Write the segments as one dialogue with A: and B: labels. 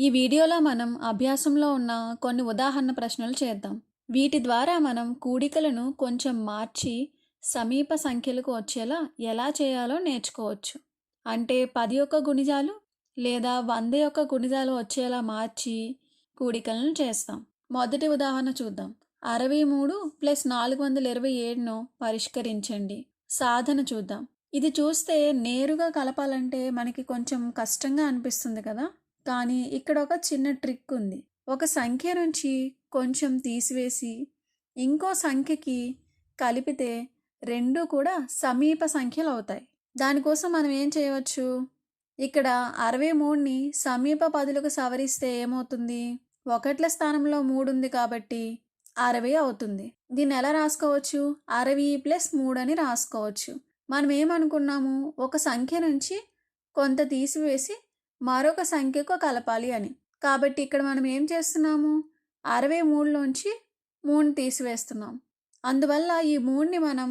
A: ఈ వీడియోలో మనం అభ్యాసంలో ఉన్న కొన్ని ఉదాహరణ ప్రశ్నలు చేద్దాం. వీటి ద్వారా మనం కూడికలను కొంచెం మార్చి సమీప సంఖ్యలకు వచ్చేలా ఎలా చేయాలో నేర్చుకోవచ్చు. అంటే 10 యొక్క గుణిజాలు లేదా 100 యొక్క గుణిజాలు వచ్చేలా మార్చి కూడికలను చేస్తాం. మొదటి ఉదాహరణ చూద్దాం. 63 ప్లస్ 427ను పరిష్కరించండి. సాధన చూద్దాం. ఇది చూస్తే నేరుగా కలపాలంటే మనకి కొంచెం కష్టంగా అనిపిస్తుంది కదా. కానీ ఇక్కడ ఒక చిన్న ట్రిక్ ఉంది. ఒక సంఖ్య నుంచి కొంచెం తీసివేసి ఇంకో సంఖ్యకి కలిపితే రెండూ కూడా సమీప సంఖ్యలు అవుతాయి. దానికోసం మనం ఏం చేయవచ్చు? ఇక్కడ 63ని సమీప పదులకు సవరిస్తే ఏమవుతుంది? ఒకట్ల స్థానంలో 3 ఉంది కాబట్టి 60 అవుతుంది. దీన్ని ఎలా రాసుకోవచ్చు? 60 ప్లస్ 3 అని రాసుకోవచ్చు. మనం ఏమనుకున్నాము? ఒక సంఖ్య నుంచి కొంత తీసివేసి మరొక సంఖ్యకు కలపాలి అని. కాబట్టి ఇక్కడ మనం ఏం చేస్తున్నాము? 63లోంచి 3 తీసివేస్తున్నాం. అందువల్ల ఈ 3ని మనం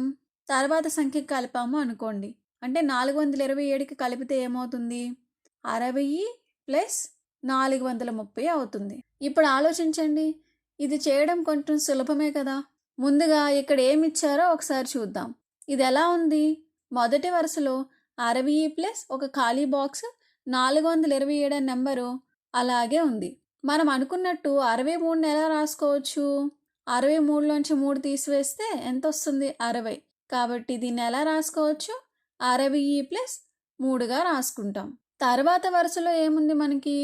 A: తర్వాత సంఖ్యకి కలిపాము అనుకోండి. అంటే 427కి కలిపితే ఏమవుతుంది? 60 ప్లస్ 430 అవుతుంది. ఇప్పుడు ఆలోచించండి. ఇది చేయడం కొంచెం సులభమే కదా. ముందుగా ఇక్కడ ఏమి ఇచ్చారో ఒకసారి చూద్దాం. ఇది ఎలా ఉంది? మొదటి వరుసలో 60 ప్లస్ ఒక ఖాళీ బాక్స్ 427 అనే నెంబరు అలాగే ఉంది. మనం అనుకున్నట్టు 63ని ఎలా రాసుకోవచ్చు? 63లోంచి 3 తీసివేస్తే ఎంత వస్తుంది? 60. కాబట్టి దీన్ని ఎలా రాసుకోవచ్చు? 60 ప్లస్ 3గా రాసుకుంటాం. తర్వాత వరుసలో ఏముంది మనకి?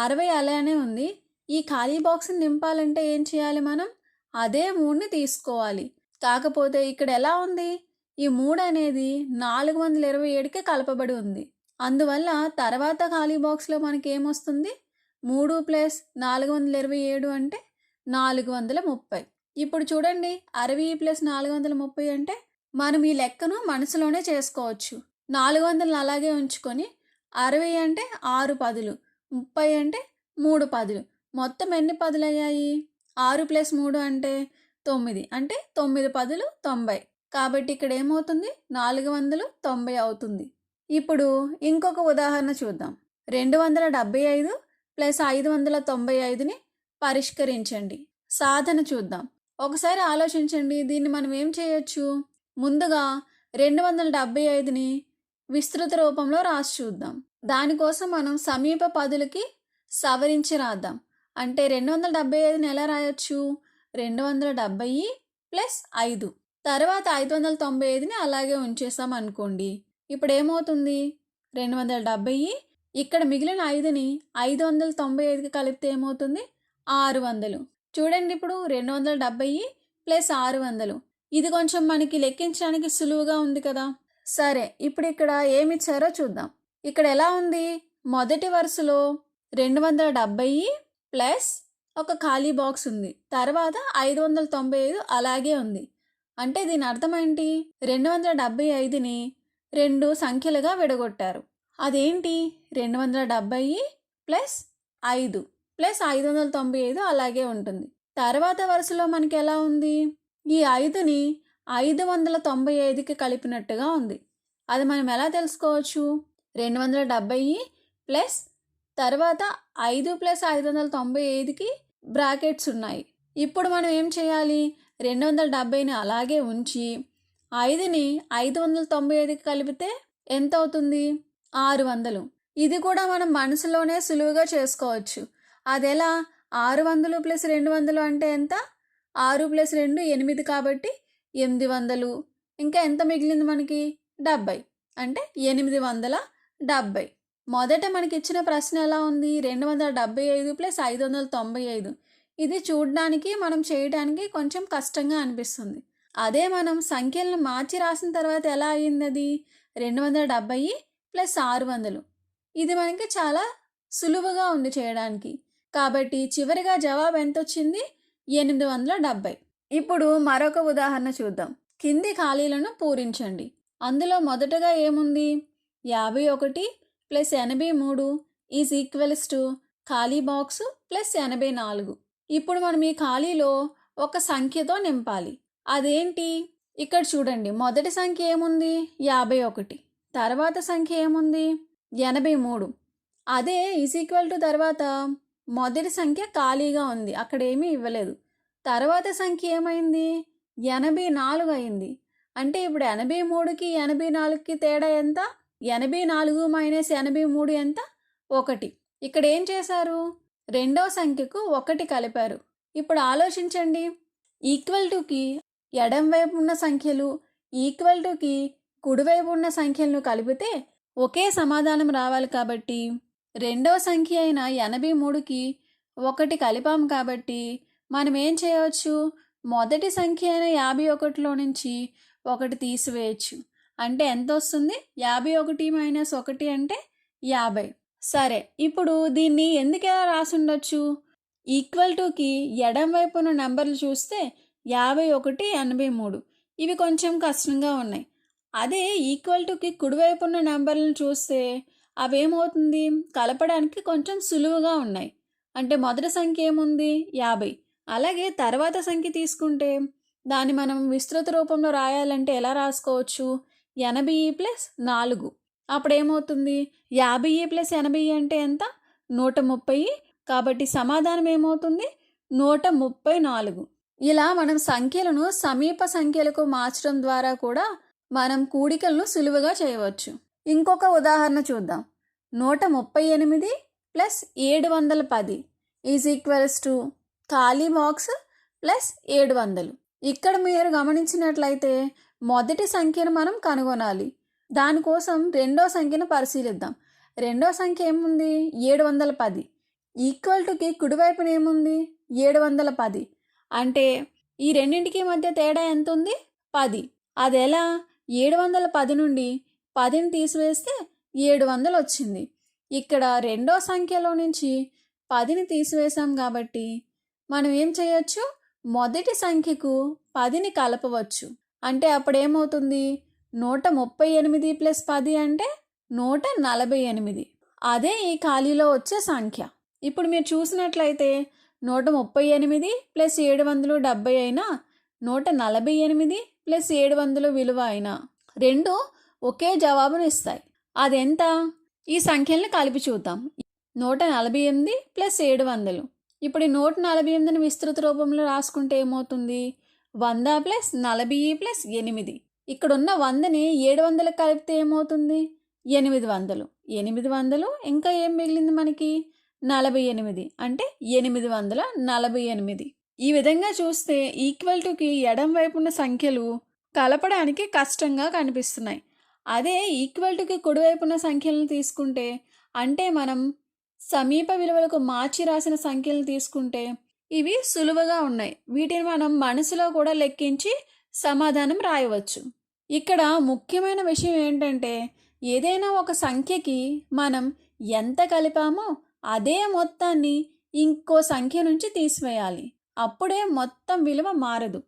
A: 60 అలానే ఉంది. ఈ ఖాళీ బాక్స్ని నింపాలంటే ఏం చేయాలి మనం? అదే 3ని తీసుకోవాలి. కాకపోతే ఇక్కడ ఎలా ఉంది? ఈ 3 అనేది 427కి కలపబడి ఉంది. అందువల్ల తర్వాత ఖాళీ బాక్స్లో మనకి ఏమొస్తుంది? 3 ప్లస్ 427 అంటే 430. ఇప్పుడు చూడండి, 60 ప్లస్ 430 అంటే మనం ఈ లెక్కను మనసులోనే చేసుకోవచ్చు. 400ని అలాగే ఉంచుకొని 60 అంటే 6 పదులు, 30 అంటే 3 పదులు, మొత్తం ఎన్ని పదులు అయ్యాయి? 6 ప్లస్ 3 అంటే 9, అంటే 9 పదులు 90. కాబట్టి ఇక్కడ ఏమవుతుంది? 490 అవుతుంది. ఇప్పుడు ఇంకొక ఉదాహరణ చూద్దాం. 275 ప్లస్ 595ని పరిష్కరించండి. సాధన చూద్దాం. ఒకసారి ఆలోచించండి. దీన్ని మనం ఏం చేయొచ్చు? ముందుగా 275ని విస్తృత రూపంలో రాసి చూద్దాం. దానికోసం మనం సమీప పదులకి సవరించి రాద్దాం. అంటే 275ని ఎలా రాయొచ్చు? 270 ప్లస్ 5. తర్వాత 595ని అలాగే ఉంచేసాం అనుకోండి. ఇప్పుడు ఏమవుతుంది? 270. ఇక్కడ మిగిలిన 5ని 595కి కలిపితే ఏమవుతుంది? 600. చూడండి, ఇప్పుడు 270 ప్లస్ 600. ఇది కొంచెం మనకి లెక్కించడానికి సులువుగా ఉంది కదా. సరే, ఇప్పుడు ఇక్కడ ఏమిచ్చారో చూద్దాం. ఇక్కడ ఎలా ఉంది? మొదటి వరుసలో 270 ప్లస్ ఒక ఖాళీ బాక్స్ ఉంది. తర్వాత 595 అలాగే ఉంది. అంటే దీని అర్థం ఏంటి? 275ని 2 సంఖ్యలుగా విడగొట్టారు. అదేంటి? 270 ప్లస్ 5 ప్లస్ 595 అలాగే ఉంటుంది. తర్వాత వరుసలో మనకి ఎలా ఉంది? ఈ 5ని 595కి కలిపినట్టుగా ఉంది. అది మనం ఎలా తెలుసుకోవచ్చు? 270 ప్లస్ తర్వాత 5 ప్లస్ 595కి బ్రాకెట్స్ ఉన్నాయి. ఇప్పుడు మనం ఏం చేయాలి? 270ని అలాగే ఉంచి 5ని 595కి కలిపితే ఎంత అవుతుంది? 600. ఇది కూడా మనం మనసులోనే సులువుగా చేసుకోవచ్చు. అదెలా? 600 ప్లస్ 200 అంటే ఎంత? 6 ప్లస్ 2 8 కాబట్టి 800. ఇంకా ఎంత మిగిలింది మనకి? 70. అంటే 870. మొదట మనకి ఇచ్చిన ప్రశ్న ఎలా ఉంది? 275 ప్లస్ 595. ఇది చూడడానికి మనం చేయడానికి కొంచెం కష్టంగా అనిపిస్తుంది. అదే మనం సంఖ్యలను మార్చి రాసిన తర్వాత ఎలా అయ్యింది అది? 270 ప్లస్ 600. ఇది మనకి చాలా సులువుగా ఉంది చేయడానికి. కాబట్టి చివరిగా జవాబు ఎంత వచ్చింది? 870. ఇప్పుడు మరొక ఉదాహరణ చూద్దాం. కింది ఖాళీలను పూరించండి. అందులో మొదటగా ఏముంది? 51 ప్లస్ 83 ఈజ్ ఈక్వల్స్ టు ఖాళీ బాక్సు ప్లస్ 84. ఇప్పుడు మనం ఈ ఖాళీలో ఒక సంఖ్యతో నింపాలి. అదేంటి? ఇక్కడ చూడండి, మొదటి సంఖ్య ఏముంది? 51. తర్వాత సంఖ్య ఏముంది? 83. అదే ఈజ్ ఈక్వల్ టు తర్వాత మొదటి సంఖ్య ఖాళీగా ఉంది, అక్కడ ఏమీ ఇవ్వలేదు. తర్వాత సంఖ్య ఏమైంది? 84 అయింది. అంటే ఇప్పుడు 83కి 84కి తేడా ఎంత? 84 మైనస్ 83 ఎంత? 1. ఇక్కడ ఏం చేశారు? రెండో సంఖ్యకు 1 కలిపారు. ఇప్పుడు ఆలోచించండి. ఈక్వల్ టుకి ఎడం వైపు ఉన్న సంఖ్యలు, ఈక్వల్ టుకి కుడివైపు ఉన్న సంఖ్యలను కలిపితే ఒకే సమాధానం రావాలి కాబట్టి రెండో సంఖ్య అయిన 83కి 1 కలిపాం కాబట్టి మనం ఏం చేయవచ్చు? మొదటి సంఖ్య అయిన 51లో నుంచి 1 తీసివేయచ్చు. అంటే ఎంత వస్తుంది? 51 మైనస్ 1 అంటే 50. సరే, ఇప్పుడు దీన్ని ఎందుకు ఎలా రాసుండొచ్చు? ఈక్వల్ టుకి ఎడం వైపు ఉన్న నెంబర్లు చూస్తే 51, 83 ఇవి కొంచెం కష్టంగా ఉన్నాయి. అదే ఈక్వల్ టుకి కుడివైపు ఉన్న నెంబర్లను చూస్తే అవేమవుతుంది? కలపడానికి కొంచెం సులువుగా ఉన్నాయి. అంటే మొదటి సంఖ్య ఏముంది? 50. అలాగే తర్వాత సంఖ్య తీసుకుంటే దాన్ని మనం విస్తృత రూపంలో రాయాలంటే ఎలా రాసుకోవచ్చు? 80 ప్లస్ 4. అప్పుడేమవుతుంది? 50 ప్లస్ 80 అంటే ఎంత? 130. కాబట్టి సమాధానం ఏమవుతుంది? 134. ఇలా మనం సంఖ్యలను సమీప సంఖ్యలకు మార్చడం ద్వారా కూడా మనం కూడికలను సులువుగా చేయవచ్చు. ఇంకొక ఉదాహరణ చూద్దాం. 138 ప్లస్ 710 ఈజ్ ఈక్వల్స్ టు ఖాళీ బాక్స్ ప్లస్ 700. ఇక్కడ మీరు గమనించినట్లయితే మొదటి సంఖ్యను మనం కనుగొనాలి. దానికోసం రెండో సంఖ్యను పరిశీలిద్దాం. రెండో సంఖ్య ఏముంది? 710. ఈక్వల్ టుకి కుడివైపున ఏముంది? 710. అంటే ఈ రెండింటికి మధ్య తేడా ఎంత ఉంది? 10. అది ఎలా? 710 నుండి 10ని తీసివేస్తే 700 వచ్చింది. ఇక్కడ రెండో సంఖ్యలో నుంచి 10ని తీసివేసాం కాబట్టి మనం ఏం చేయొచ్చు? మొదటి సంఖ్యకు 10ని కలపవచ్చు. అంటే అప్పుడేమవుతుంది? 138 ప్లస్ 10 అంటే 148. అదే ఈ ఖాళీలో వచ్చే సంఖ్య. ఇప్పుడు మీరు చూసినట్లయితే 138 ప్లస్ 770 అయినా 148 ప్లస్ 700 విలువ అయినా రెండు ఒకే జవాబును ఇస్తాయి. అదెంత? ఈ సంఖ్యలను కలిపి చూద్దాం. 148 ప్లస్ 700. ఇప్పుడు ఈ 148ని విస్తృత రూపంలో రాసుకుంటే ఏమవుతుంది? 100 ప్లస్ 40 ప్లస్ 8. ఇక్కడున్న 100ని 700 కలిపితే ఏమవుతుంది? 800. 800 ఇంకా ఏం మిగిలింది మనకి? 48. అంటే 848. ఈ విధంగా చూస్తే ఈక్వల్ టుకి ఎడం వైపు ఉన్న సంఖ్యలు కలపడానికి కష్టంగా కనిపిస్తున్నాయి. అదే ఈక్వల్ టుకి కుడివైపు ఉన్న సంఖ్యలను తీసుకుంటే, అంటే మనం సమీప విలువలకు మార్చి రాసిన సంఖ్యలను తీసుకుంటే ఇవి సులువుగా ఉన్నాయి. వీటిని మనం మనసులో కూడా లెక్కించి సమాధానం రాయవచ్చు. ఇక్కడ ముఖ్యమైన విషయం ఏంటంటే ఏదైనా ఒక సంఖ్యకి మనం ఎంత కలిపామో అదే మొత్తాన్ని ఇంకో సంఖ్య నుంచి తీసివేయాలి. అప్పుడే మొత్తం విలువ మారదు.